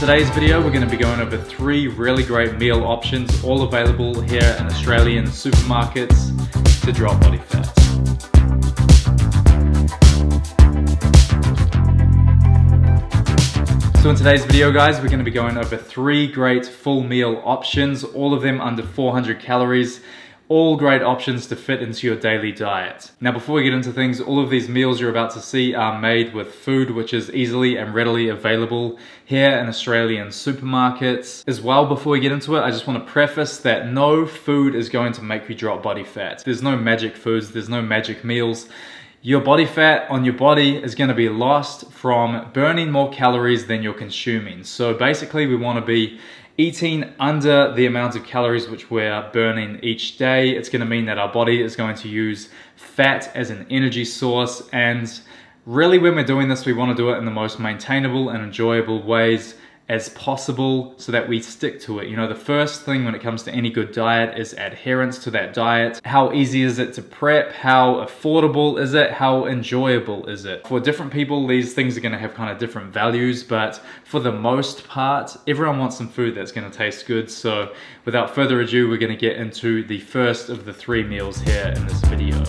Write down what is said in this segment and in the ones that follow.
today's video, we're going to be going over 3 really great meal options, all available here in Australian supermarkets to drop body fat. So in today's video, guys, we're going to be going over 3 great full meal options, all of them under 400 calories. All great options to fit into your daily diet. Now, before we get into things, all of these meals you're about to see are made with food which is easily and readily available here in Australian supermarkets. As well, before we get into it, I just want to preface that no food is going to make you drop body fat. There's no magic foods, there's no magic meals. Your body fat on your body is going to be lost from burning more calories than you're consuming. So basically, we want to be eating under the amount of calories which we're burning each day. It's going to mean that our body is going to use fat as an energy source, and really when we're doing this, we want to do it in the most maintainable and enjoyable ways as possible so that we stick to it. You know, the first thing when it comes to any good diet is adherence to that diet. How easy is it to prep? How affordable is it? How enjoyable is it? For different people, these things are gonna have kind of different values, but for the most part, everyone wants some food that's gonna taste good. So without further ado, we're gonna get into the first of the 3 meals here in this video.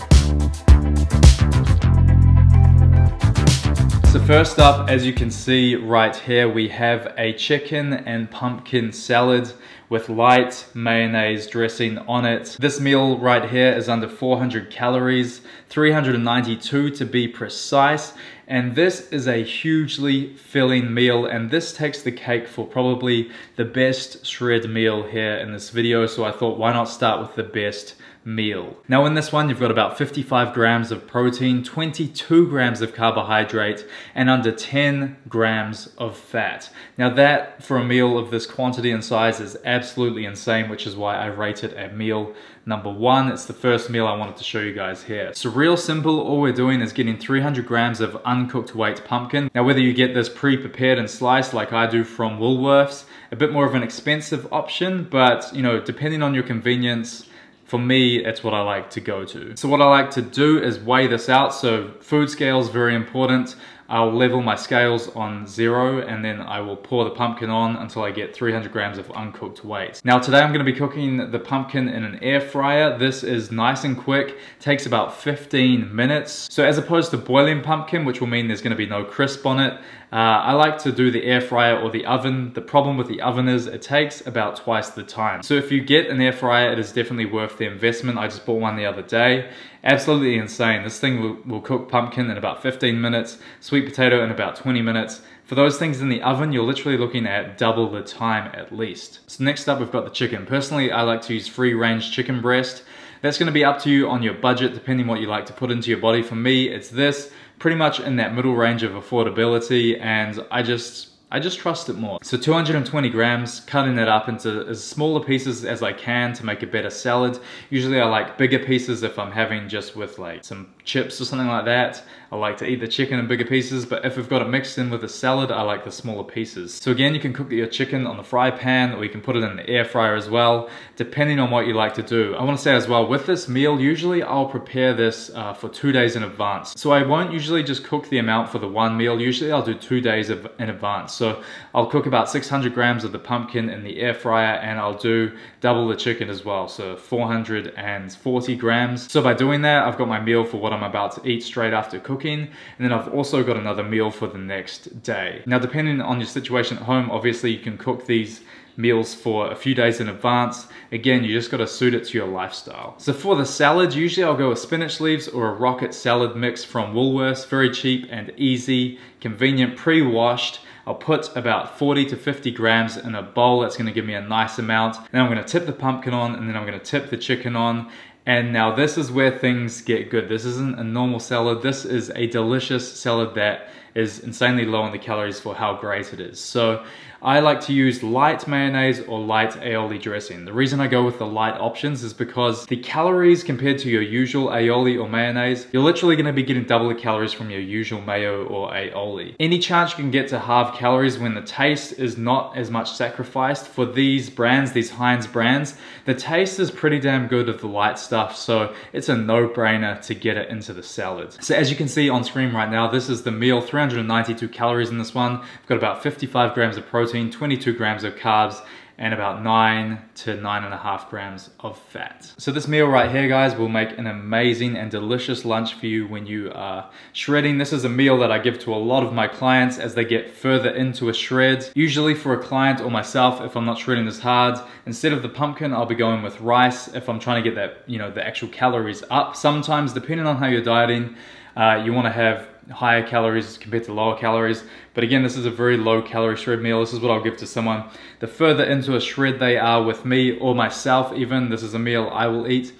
So first up, as you can see right here, we have a chicken and pumpkin salad with light mayonnaise dressing on it. This meal right here is under 400 calories, 392 to be precise. And this is a hugely filling meal, and this takes the cake for probably the best shred meal here in this video. So I thought, why not start with the best meal? Now in this one, you've got about 55 grams of protein, 22 grams of carbohydrate, and under 10 grams of fat. Now that, for a meal of this quantity and size, is absolutely insane, which is why I rate it at meal number 1. It's the first meal I wanted to show you guys here. So real simple, all we're doing is getting 300 grams of uncooked weight pumpkin. Now whether you get this pre-prepared and sliced like I do from Woolworths, a bit more of an expensive option, but you know, depending on your convenience, for me, it's what I like to go to. So what I like to do is weigh this out. So food scale is very important. I'll level my scales on 0, and then I will pour the pumpkin on until I get 300 grams of uncooked weight. Now today I'm going to be cooking the pumpkin in an air fryer. This is nice and quick, takes about 15 minutes. So as opposed to boiling pumpkin, which will mean there's going to be no crisp on it, I like to do the air fryer or the oven. The problem with the oven is it takes about twice the time. So if you get an air fryer, it is definitely worth the investment. I just bought one the other day. Absolutely insane. This thing will cook pumpkin in about 15 minutes, sweet potato in about 20 minutes. For those things in the oven, you're literally looking at double the time at least. So next up, we've got the chicken. Personally, I like to use free-range chicken breast. That's going to be up to you on your budget, depending what you like to put into your body. For me, it's this, pretty much in that middle range of affordability, and I just trust it more. So 220 grams, cutting it up into as smaller pieces as I can to make a better salad. Usually I like bigger pieces if I'm having just with like some chips or something like that. I like to eat the chicken in bigger pieces, but if we've got it mixed in with a salad, I like the smaller pieces. So again, you can cook your chicken on the fry pan, or you can put it in the air fryer as well, depending on what you like to do. I want to say as well, with this meal, usually I'll prepare this for 2 days in advance. So I won't usually just cook the amount for the one meal. Usually I'll do 2 days in advance. So I'll cook about 600 grams of the pumpkin in the air fryer, and I'll do double the chicken as well, so 440 grams. So by doing that, I've got my meal for what I'm about to eat straight after cooking, and then I've also got another meal for the next day. Now, depending on your situation at home, obviously you can cook these meals for a few days in advance. Again, you just got to suit it to your lifestyle. So for the salad, usually I'll go with spinach leaves or a rocket salad mix from Woolworths. Very cheap and easy, convenient, pre-washed. I'll put about 40 to 50 grams in a bowl. That's going to give me a nice amount. Then I'm going to tip the pumpkin on, and then I'm going to tip the chicken on. And now this is where things get good. This isn't a normal salad. This is a delicious salad that is insanely low in the calories for how great it is. So I like to use light mayonnaise or light aioli dressing. The reason I go with the light options is because the calories compared to your usual aioli or mayonnaise, you're literally going to be getting double the calories from your usual mayo or aioli. Any chance you can get to halve calories when the taste is not as much sacrificed. For these brands, these Heinz brands, the taste is pretty damn good of the light stuff, so it's a no-brainer to get it into the salad. So as you can see on screen right now, this is the meal, 392 calories in this one. I've got about 55 grams of protein, 22 grams of carbs, and about 9 to 9.5 grams of fat. So this meal right here, guys, will make an amazing and delicious lunch for you when you are shredding. This is a meal that I give to a lot of my clients as they get further into a shred. Usually for a client or myself, if I'm not shredding as hard, instead of the pumpkin, I'll be going with rice if I'm trying to get that, the actual calories up. Sometimes, depending on how you're dieting, you want to have higher calories compared to lower calories. But again, this is a very low calorie shred meal. This is what I'll give to someone. The further into a shred they are with me or myself even, this is a meal I will eat.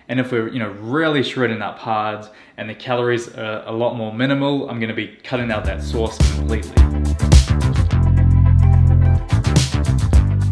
And if we're really shredding up hard and the calories are a lot more minimal, I'm going to be cutting out that sauce completely.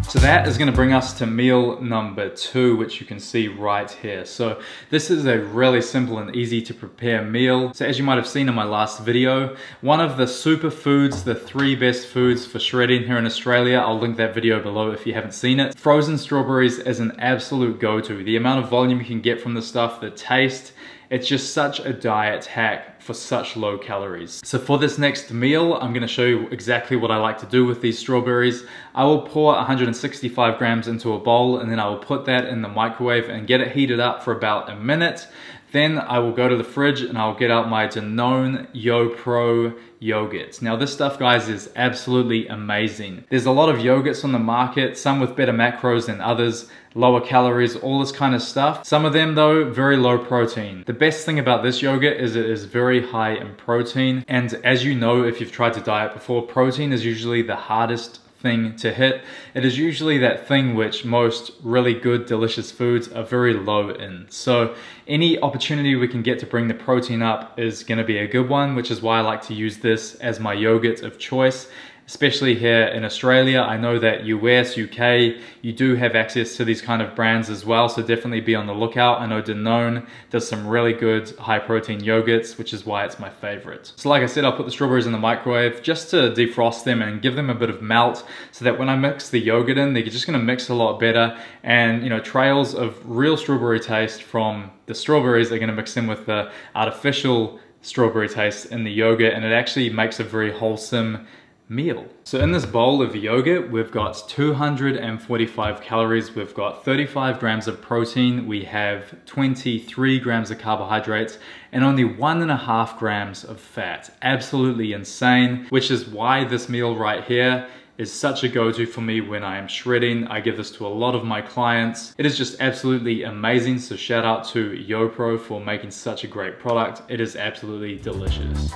So that is going to bring us to meal number 2, which you can see right here. So this is a really simple and easy to prepare meal. So as you might have seen in my last video, one of the superfoods, the 3 best foods for shredding here in Australia, I'll link that video below if you haven't seen it. Frozen strawberries is an absolute go-to. The amount of volume you can get from the stuff, the taste, it's just such a diet hack for such low calories. So for this next meal, I'm gonna show you exactly what I like to do with these strawberries. I will pour 165 grams into a bowl and then I will put that in the microwave and get it heated up for about a minute. Then I will go to the fridge and I'll get out my Danone YoPro yogurt. Now this stuff, guys, is absolutely amazing. There's a lot of yogurts on the market, some with better macros than others, lower calories, all this kind of stuff. Some of them though, very low protein. The best thing about this yogurt is it is very high in protein. And as you know, if you've tried to diet before, protein is usually the hardest thing to hit. It is usually that thing which most really good, delicious foods are very low in. So any opportunity we can get to bring the protein up is going to be a good one, which is why I like to use this as my yogurt of choice. Especially here in Australia. I know that US, UK, you do have access to these kind of brands as well, so definitely be on the lookout. I know Danone does some really good high protein yogurts, which is why it's my favorite. So like I said, I'll put the strawberries in the microwave just to defrost them and give them a bit of melt so that when I mix the yogurt in, they're just gonna mix a lot better. And trails of real strawberry taste from the strawberries are gonna mix in with the artificial strawberry taste in the yogurt, and it actually makes a very wholesome meal. So in this bowl of yogurt, we've got 245 calories, we've got 35 grams of protein, we have 23 grams of carbohydrates, and only 1.5 grams of fat. Absolutely insane, which is why this meal right here is such a go-to for me when I am shredding. I give this to a lot of my clients. It is just absolutely amazing, so shout out to YoPro for making such a great product. It is absolutely delicious.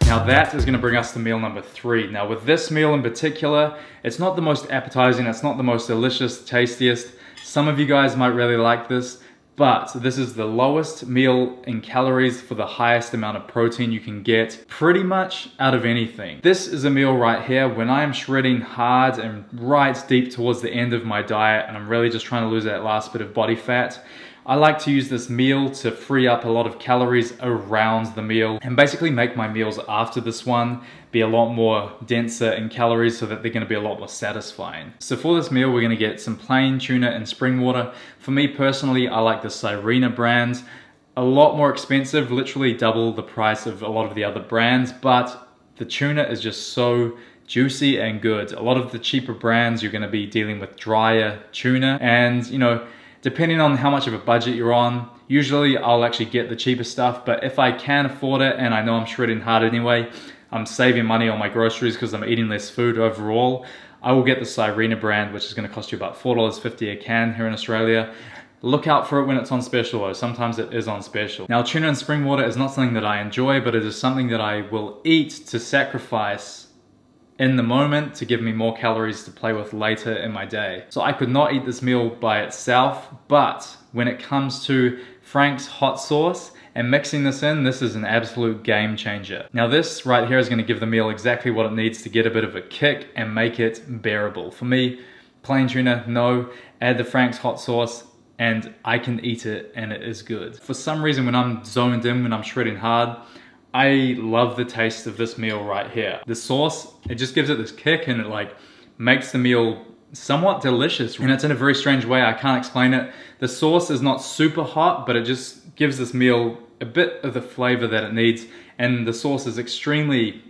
Now that is going to bring us to meal number 3. Now with this meal in particular, it's not the most appetizing, it's not the most delicious, tastiest. Some of you guys might really like this, but this is the lowest meal in calories for the highest amount of protein you can get pretty much out of anything. This is a meal right here when I am shredding hard and right deep towards the end of my diet and I'm really just trying to lose that last bit of body fat. I like to use this meal to free up a lot of calories around the meal and basically make my meals after this one be a lot more denser in calories so that they're going to be a lot more satisfying. So for this meal, we're going to get some plain tuna and spring water. For me personally, I like the Sirena brand. A lot more expensive, literally double the price of a lot of the other brands, but the tuna is just so juicy and good. A lot of the cheaper brands, you're going to be dealing with drier tuna, and depending on how much of a budget you're on, usually I'll actually get the cheaper stuff, but if I can afford it and I know I'm shredding hard anyway, I'm saving money on my groceries because I'm eating less food overall, I will get the Sirena brand, which is going to cost you about $4.50 a can here in Australia. Look out for it when it's on special though, sometimes it is on special. Now tuna and spring water is not something that I enjoy, but it is something that I will eat to sacrifice in the moment to give me more calories to play with later in my day. So I could not eat this meal by itself, but when it comes to Frank's hot sauce and mixing this in, this is an absolute game changer. Now this right here is going to give the meal exactly what it needs to get a bit of a kick and make it bearable. For me, plain tuna, no. Add the Frank's hot sauce and I can eat it and it is good. For some reason when I'm zoned in, when I'm shredding hard, I love the taste of this meal right here. The sauce, it just gives it this kick and it makes the meal somewhat delicious. And it's in a very strange way, I can't explain it. The sauce is not super hot, but it just gives this meal a bit of the flavor that it needs, and the sauce is extremely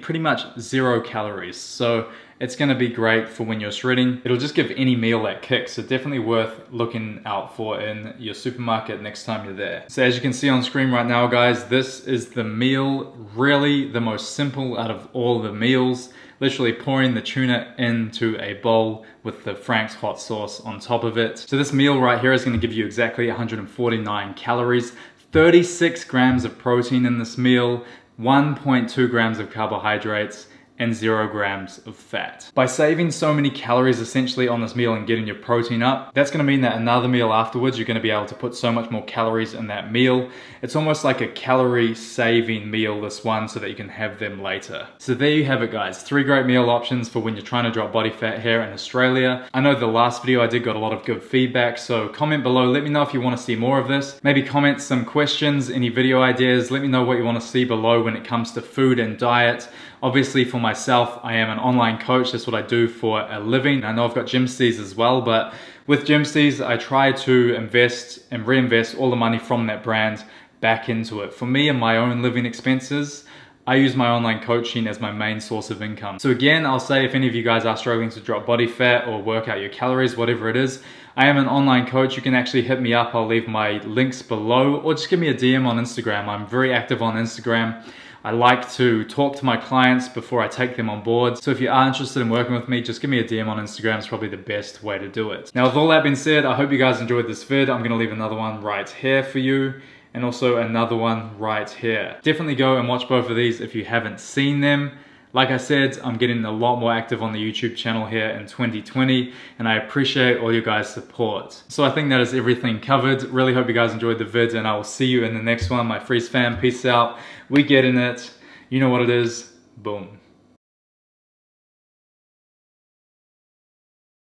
pretty much 0 calories. So it's gonna be great for when you're shredding. It'll just give any meal that kick, so definitely worth looking out for in your supermarket next time you're there. So as you can see on screen right now, guys, this is the meal, really the most simple out of all the meals. Literally pouring the tuna into a bowl with the Frank's hot sauce on top of it. So this meal right here is gonna give you exactly 149 calories, 36 grams of protein in this meal, 1.2 grams of carbohydrates, and 0 grams of fat. By saving so many calories essentially on this meal and getting your protein up, that's gonna mean that another meal afterwards, you're gonna be able to put so much more calories in that meal. It's almost like a calorie saving meal, this one, so that you can have them later. So there you have it, guys. 3 great meal options for when you're trying to drop body fat here in Australia. I know the last video I did got a lot of good feedback, so comment below, let me know if you wanna see more of this. Maybe comment some questions, any video ideas, let me know what you wanna see below when it comes to food and diet. Obviously for myself, I am an online coach. That's what I do for a living. I know I've got Gymstees as well, but with Gymstees, I try to invest and reinvest all the money from that brand back into it. For me and my own living expenses, I use my online coaching as my main source of income. So again, I'll say if any of you guys are struggling to drop body fat or work out your calories, whatever it is, I am an online coach. You can actually hit me up. I'll leave my links below, or just give me a DM on Instagram. I'm very active on Instagram. I like to talk to my clients before I take them on board. So if you are interested in working with me, just give me a DM on Instagram. It's probably the best way to do it. Now, with all that being said, I hope you guys enjoyed this vid. I'm gonna leave another one right here for you, and also another one right here. Definitely go and watch both of these if you haven't seen them. Like I said, I'm getting a lot more active on the YouTube channel here in 2020, and I appreciate all you guys' support. So I think that is everything covered. Really hope you guys enjoyed the vid, and I will see you in the next one. My Freeze fam, peace out. We getting it. You know what it is. Boom.